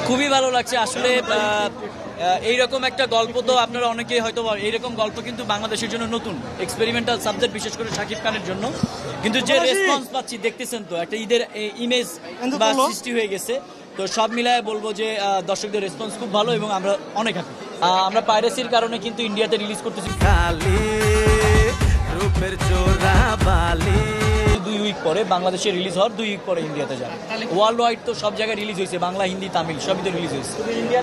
খুবই ভালো লাগছে আসলে। এইরকম একটা গল্প তো আপনারা অনেকেই হয়তো এইরকম গল্প কিন্তু বাংলাদেশের জন্য নতুন এক্সপেরিমেন্টাল সাবজেক্ট, বিশেষ করে শাকিব খানের জন্য। কিন্তু যে রেসপন্স পাচ্ছি দেখতেছেন তো, একটা ঈদের ইমেজ বা সৃষ্টি হয়ে গেছে। তো সব মিলায় বলবো যে দর্শকদের রেসপন্স খুব ভালো এবং আমরা অনেক হ্যাপি। আমরা পাইরেসির কারণে কিন্তু ইন্ডিয়াতে রিলিজ করতেছি 2 উইক পরে, বাংলাদেশে রিলিজ হওয়ার 2 উইক পরে ইন্ডিয়াতে যাবে। ওয়ার্ল্ড ওয়াইড তো সব জায়গায় রিলিজ হয়েছে, বাংলা, হিন্দি, তামিল সবই তো রিলিজ হয়েছে।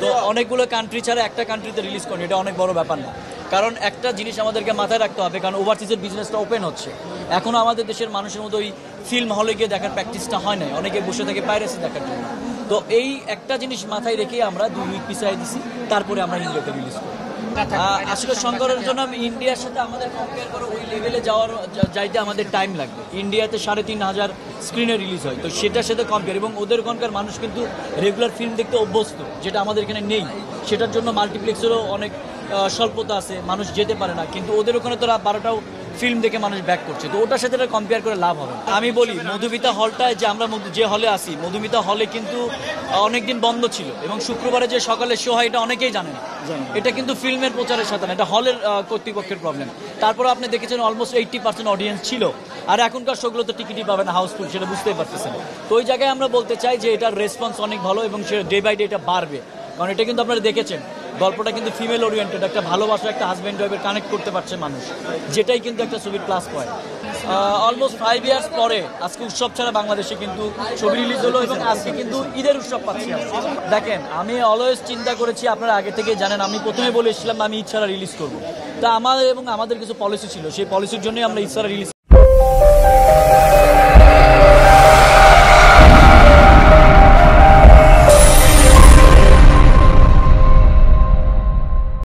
তো অনেকগুলো কান্ট্রি ছাড়া একটা কান্ট্রিতে রিলিজ করেন, এটা অনেক বড় ব্যাপার না। কারণ একটা জিনিস আমাদেরকে মাথায় রাখতে হবে, কারণ ওভারসিজের বিজনেসটা ওপেন হচ্ছে। এখনো আমাদের দেশের মানুষের মতো ওই ফিল্ম হলে গিয়ে দেখার প্র্যাকটিসটা হয় নাই, অনেকে বসে থাকে পাইরেসি দেখার জন্য। তো এই একটা জিনিস মাথায় রেখে আমরা 2 উইক পিছিয়ে দিছি, তারপরে আমরা ইন্ডিয়াতে রিলিজ করি। আসলে শঙ্করের জন্য ইন্ডিয়ার সাথে আমাদের কম্পেয়ার করে ওই লেভেলে যাইতে আমাদের টাইম লাগবে। ইন্ডিয়াতে 3,500 স্ক্রিনে রিলিজ হয়, তো সেটার সাথে কম্পেয়ার, এবং ওদের ওখানকার মানুষ কিন্তু রেগুলার ফিল্ম দেখতে অভ্যস্ত, যেটা আমাদের এখানে নেই। সেটার জন্য মাল্টিপ্লেক্সেরও অনেক স্বল্পতা আছে, মানুষ যেতে পারে না। কিন্তু ওদের ওখানে তো 12টাও ফিল্ম দেখে মানুষ ব্যাক করছে, তো ওটার সাথে কম্পেয়ার করে লাভ হবে। আমি বলি মধুমিতা হলটায় যে আমরা যে হলে আসি, মধুমিতা হলে কিন্তু অনেকদিন বন্ধ ছিল, এবং শুক্রবারে যে সকালে শো হয় এটা অনেকেই জানেন। এটা কিন্তু ফিল্মের প্রচারের সাথে না, এটা হলের কর্তৃপক্ষের প্রবলেম। তারপরে আপনি দেখেছেন অলমোস্ট 80% অডিয়েন্স ছিল, আর এখনকার শোগুলো তো টিকিটই পাবে না, হাউসফুল, সেটা বুঝতেই পারতেছেন। তো ওই জায়গায় আমরা বলতে চাই যে এটার রেসপন্স অনেক ভালো, এবং সে ডে বাই ডে এটা বাড়বে। কারণ এটা কিন্তু আপনারা দেখেছেন, গল্পটা কিন্তু ফিমেল ওরিয়েন্টেড, একটা ভালোবাসা, একটা হাজব্যান্ড ওয়াইফের কানেক্ট করতে পারছে মানুষ, যেটাই কিন্তু একটা ছবির প্লাস পয়েন্ট। অলমোস্ট 5 ইয়ার্স পরে আজকে উৎসব ছাড়া বাংলাদেশে কিন্তু ছবি রিলিজ হলো, এবং আজকে কিন্তু ঈদের উৎসব পাচ্ছি। দেখেন, আমি অলওয়েজ চিন্তা করেছি, আপনারা আগে থেকে জানেন, আমি প্রথমে বলেছিলাম আমি ঈদ ছাড়া রিলিজ করবো। তা আমাদের এবং আমাদের কিছু পলিসি ছিল, সেই পলিসির জন্যই আমরা ঈদ ছাড়া রিলিজ